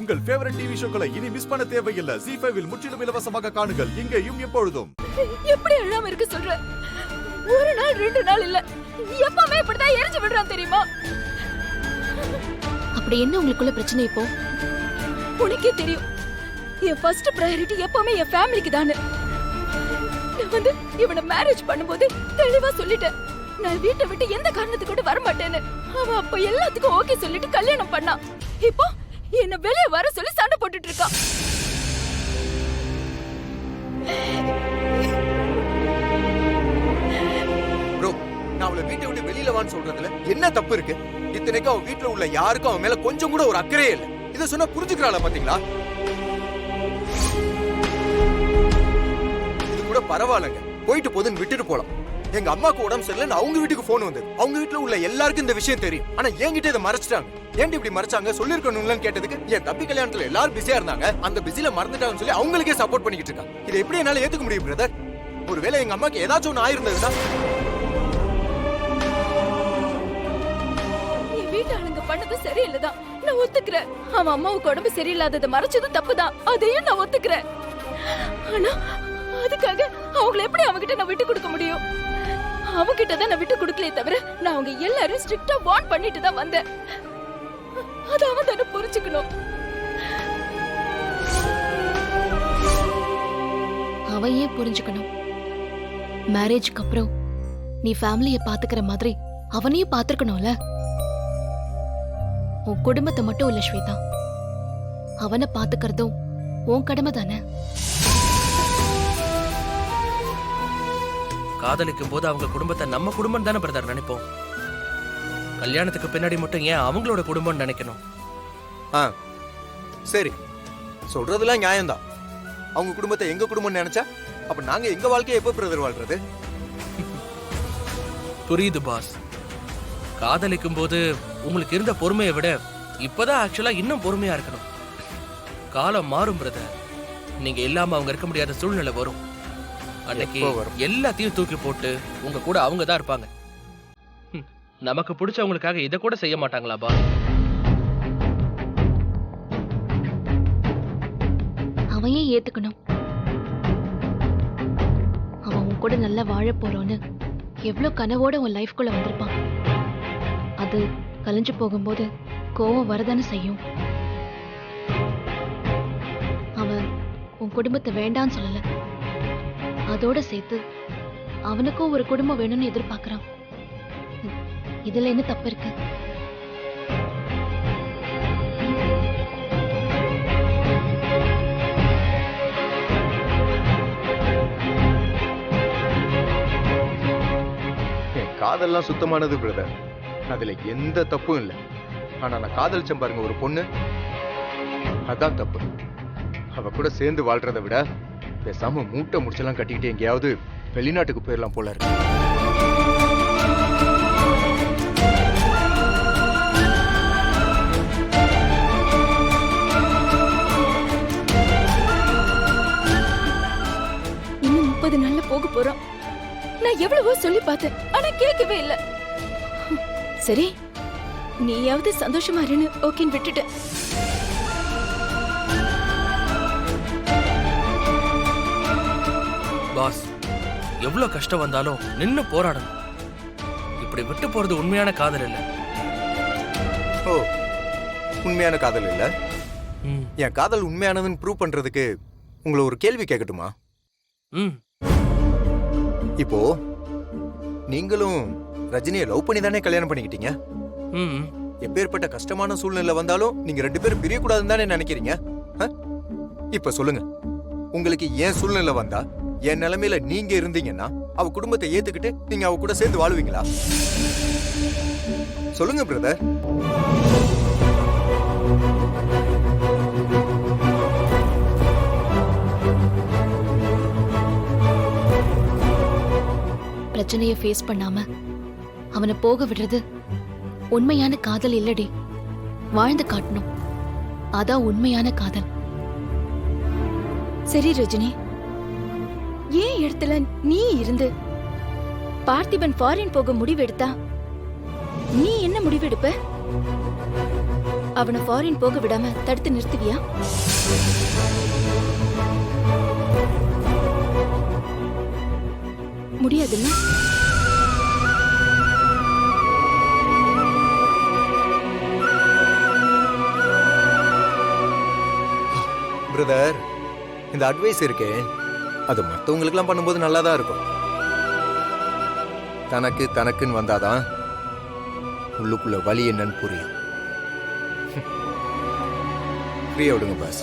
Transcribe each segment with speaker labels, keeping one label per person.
Speaker 1: உங்கள் favourite TV ஷோக்களை இனி miss பண்ண தேவையில்லை. ZEE5 இல் முற்றிலும் இலவசமாக காணுங்கள். இங்கேயும் எப்பொழுதும்.
Speaker 2: எப்படி அழாம இருக்க சொல்ற? ஒரு நாள் 2 நாள் இல்ல, எப்பவுமே இப்படிதான் எரிஞ்சு விடுறான் தெரியுமா?
Speaker 3: அப்படி என்ன உங்களுக்குள்ள பிரச்சனை இப்போ?
Speaker 2: உனக்கே தெரியும், என் ஃபர்ஸ்ட் பிரையாரிட்டி எப்பவுமே என் ஃபேமிலிக்கு தானே. நான் இவனை மேரேஜ் பண்ணும்போது தெளிவா சொல்லிட்டேன், நான் வீட்டை விட்டு எந்த காரணத்துக்கு கூட வர மாட்டேன்னு. அவன் அப்ப எல்லாத்துக்கும் ஓகே சொல்லிட்டு கல்யாணம் பண்ணான். இப்போ என்ன வெளியே வர சொல்லி சண்டை போட்டுட்டு இருக்கான்.
Speaker 4: ப்ரோ, நான் அவளை வீட்டை விட்டு வெளியில வான்னு சொல்றதுல என்ன தப்பு இருக்கு? இத்தனைக்கும் அவன் வீட்டுல உள்ள யாருக்கும் அவன் மேல கொஞ்சம் கூட ஒரு அக்கறையே இல்லை. இதை சொன்னா புரிஞ்சுக்கிறாளா பாத்தீங்களா? இது கூட பரவாயில்லைங்க, போயிட்டு போதுன்னு விட்டுட்டு போலாம். எங்க அம்மாக்கு உடம்பு சரியில்லைன்னு அவங்க வீட்டுக்கு போன் வந்தது. அவங்க வீட்டுல உள்ள எல்லாருக்கும் இந்த விஷயம் தெரியும். ஆனா என்கிட்ட இதை மறைச்சிட்டாங்க. ஏன்டி இப்படி மறைச்சாங்க? சொல்லிருக்கணும்னு கேட்டதுக்கு என் தம்பி கல்யாணத்துல எல்லாரும் பிஸியா இருந்தாங்க, அந்த பிஸில மறந்துட்டாங்கன்னு சொல்லி அவங்களுக்கே சப்போர்ட் பண்ணிக்கிட்டு இருக்காங்க. இதை எப்படி என்னால ஏத்துக்க முடியும் பிரதர்? ஒருவேளை எங்க அம்மாக்கு ஏதாச்சும் ஒண்ணு ஆயிருந்ததுன்னா?
Speaker 2: என் வீட்டு ஆளுங்க பண்ணது சரியில்லைதான், நான் ஒத்துக்கிறேன். அவன் அம்மாவுக்கு உடம்பு சரியில்லாததை மறைச்சதும் தப்புதான், அதையும் நான் ஒத்துக்கிறேன். ஆனா அதுக்காக அவங்களை எப்படி அவங்கிட்ட நான் விட்டு கொடுக்க முடியும்? அவங்கிட்ட தான் நான் விட்டு கொடுக்கலே தவிர நான் அவங்க எல்லாரும் ஸ்ட்ரிக்ட்டா வார்ன் பண்ணிட்டு தான் வந்தேன். அது அவன் தானே புரிஞ்சுக்கணும்.
Speaker 3: அவன் ஏன் புரிஞ்சுக்கணும்? மேரேஜ்க்கு அப்புறம் நீ ஃபேமிலிய பாத்துக்கிற மாதிரி அவனையும் பாத்துக்கணும்ல. உன் குடும்பத்தை மட்டும் இல்ல ஸ்வேதா, அவனை பாத்துக்கிறதும் உன் கடமை தானே.
Speaker 5: காதலிக்கும் போது அவங்க குடும்பத்தை நம்ம குடும்பம் தானே பிரதர் நினைப்போம். கல்யாணத்துக்கு பின்னாடி மட்டும் ஏன் அவங்களோட குடும்பம் நினைக்கணும்?
Speaker 4: சரி, சொல்றதெல்லாம் நியாயம்தான். அவங்க குடும்பத்தை எங்க குடும்பம் நினைச்சா அப்ப நாங்க எங்க வாழ்க்கையை எப்ப பிரதர் வாழ்றது?
Speaker 5: புரியுது பாஸ். காதலிக்கும் போது உங்களுக்கு இருந்த பொறுமையை விட இப்பதான் ஆக்சுவலா இன்னும் பொறுமையா இருக்கணும். காலம் மாறும் பிரதர், நீங்க இல்லாம அவங்க இருக்க முடியாத சூழ்நிலை வரும். அன்னைக்கு எல்லாத்தையும் தூக்கி போட்டு உங்க கூட அவங்க தான் இருப்பாங்க. நமக்கு பிடிச்சவங்களுக்காக இதை கூட செய்ய மாட்டாங்களா பா?
Speaker 3: அவன் ஏன் ஏத்துக்கணும்? அவன் உன் கூட நல்லா வாழ போறோன்னு எவ்வளவு கனவோட உன் லைஃப்குள்ள வந்திருப்பான். அது கலைஞ்சு போகும்போது கோவம் வரதானே செய்யும். அவன் உன் குடும்பத்தை வேண்டான்னு சொல்லல, அதோட சேர்த்து அவனுக்கும் ஒரு குடும்பம் வேணும்னு எதிர்பார்க்கிறான். இதுல என்ன தப்பு இருக்கு?
Speaker 4: என் காதல்லாம் சுத்தமானது பிரதர், அதுல எந்த தப்பும் இல்லை. ஆனா நான் காதலிச்சேன் பாருங்க ஒரு பொண்ணு, அதான் தப்பு. அவ கூட சேர்ந்து வாழ்றதை விட பேசாம மூட்டை முடிச்செல்லாம் கட்டிக்கிட்டு எங்கேயாவது வெளிநாட்டுக்கு போயிடலாம் போல இருக்கு.
Speaker 2: இன்னும் 30 நாள்ல போக போறோம். நான் எவ்வளவோ சொல்லி பார்த்தேன், ஆனா கேட்கவே இல்ல. சரி, நீயாவது சந்தோஷமா இருன்னு ஓகேன்னு விட்டுட்டேன்.
Speaker 5: பாஸ், எவ்வளவு கஷ்டம் வந்தாலும் நின்னு போராடணும். இப்படி விட்டு போறது உண்மையான காதல் இல்ல.
Speaker 4: ஓ, உண்மையான காதல் இல்ல? என் காதல் உண்மையானதுன்னு ப்ரூவ் பண்றதுக்கு உங்களை ஒரு கேள்வி கேட்கட்டுமா? இப்போ நீங்களும் ரஜினியை லவ் பண்ணி தானே கல்யாணம் பண்ணிக்கிட்டீங்க. எப்பேற்பட்ட கஷ்டமான சூழ்நிலை வந்தாலும் நீங்க 2 பேரும் பிரியக்கூடாதுன்னு தானே நினைக்கிறீங்க. இப்ப சொல்லுங்க, உங்களுக்கு ஏன் சூழ்நிலை வந்தா என் நிலைமையில நீங்க இருந்தீங்கன்னா அவ குடும்பத்தை ஏத்துக்கிட்டு நீங்க அவ கூட சேர்ந்து வாழுவீங்களா? சொல்லுங்க பிரதர்.
Speaker 3: பிரச்சனைய ஃபேஸ் பண்ணாம அவனை போக விடுறது உண்மையான காதல் இல்லடி. வாழ்ந்து காட்டணும், அதான் உண்மையான காதல்.
Speaker 2: சரி ரஜினி, ஏன் இடத்துல நீ இருந்து பார்த்திபன் ஃபாரின் போக முடிவெடுத்தா நீ என்ன முடிவெடுப்ப? அவனை ஃபாரின் போக விடாம தடுத்து நிறுத்துவியா? முடியாதுல்ல?
Speaker 4: பிரதர், இந்த அட்வைஸ் இருக்கே அது மற்றவங்களுக்குலாம் பண்ணும்போது நல்லா தான் இருக்கும். தனக்குன்னு வந்தாதான் உள்ளுக்குள்ள வலி என்னன்னு புரியும். ஃப்ரீயா விடுங்க பாஸ்.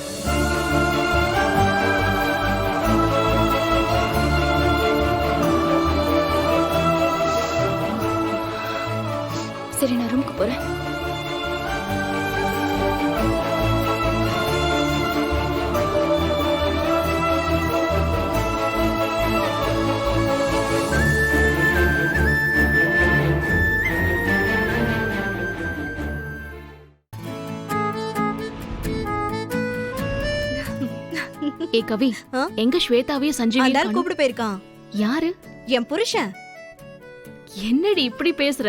Speaker 2: சரி, நான் ரூமுக்கு போறேன்.
Speaker 3: ஏ கவி, எங்க ஸ்வேதாவையும் சஞ்சீவியும்
Speaker 6: அதால் கூப்பிட்டு போயிருக்கான்.
Speaker 3: யாரு?
Speaker 6: என் புருஷன்.
Speaker 3: என்னடி இப்படி பேசுற?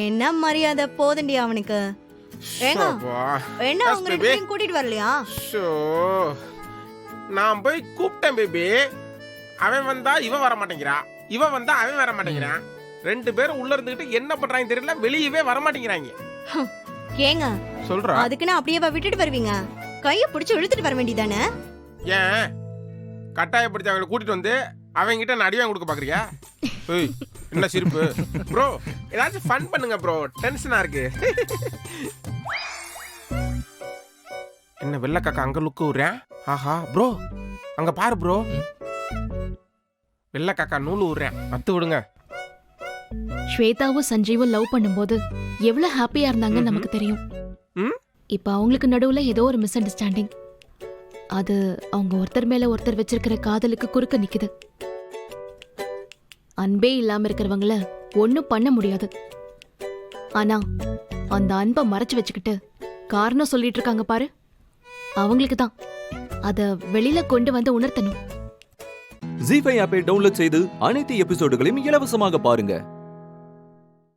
Speaker 6: என்ன மரியாதை போதண்டி அவனுக்கு. ஏங்க என்ன அவங்க ரெண்டு பேரையும் கூட்டிட்டு வரலையா?
Speaker 7: நான் போய் கூப்பிட்டேன் பேபி. அவன் வந்தா இவன் வர மாட்டேங்கிறா, இவன் வந்தா அவன் வர மாட்டேங்கிறான். ரெண்டு பேரும் உள்ள இருந்துகிட்டு என்ன பண்றாங்க தெரியல, வெளியவே வர மாட்டேங்கிறாங்க.
Speaker 6: ஏங்க
Speaker 7: சொல்றா,
Speaker 6: அதுக்குன்னு அப்படியே விட்டுட்டு வருவீங்க? கைய பிடிச்சு இழுத்துட்டு வர வேண்டியதானே?
Speaker 7: ஏன் கட்டாயப்படுத்தி அவங்களை கூட்டிட்டு வந்து அவங்க கிட்ட நான் அடிவாங்க கொடுக்க பாக்குறியா? ஏய், என்ன சிரிப்பு ப்ரோ? ஏதாச்சும் ஃபன் பண்ணுங்க ப்ரோ, டென்ஷனா இருக்கு. என்ன வெள்ளை காக்கா அங்க லுக்கு விடுறேன்? ஆஹா ப்ரோ, அங்க பாரு ப்ரோ, வெள்ளை காக்கா நூல் விடுறேன், அத்து விடுங்க.
Speaker 3: ஸ்வேதாவும் சஞ்சீவும் லவ் பண்ணும்போது எவ்வளவு ஹாப்பியா இருந்தாங்கன்னு நமக்கு தெரியும். இப்ப அவங்களுக்கு நடுவுல ஏதோ ஒரு மிஸ் அண்டர்ஸ்டாண்டிங். அது அவங்க ஒருத்தர் மேல ஒருத்தர் வச்சிருக்கிற காதலுக்கு குறுக்க நிக்குது. அன்பே இல்லாம இருக்கிறவங்கள ஒண்ணும் பண்ண முடியாது. ஆனா அந்த அன்பை மறைச்சு வச்சுக்கிட்டு காரணம் சொல்லிட்டு இருக்காங்க பாரு, அவங்களுக்கு தான் அத வெளியில கொண்டு வந்து உணர்த்தணும்.
Speaker 8: ஜீ5 ஆப்பை டவுன்லோட் செய்து அனைத்து எபிசோடுகளையும் இலவசமாக பாருங்க.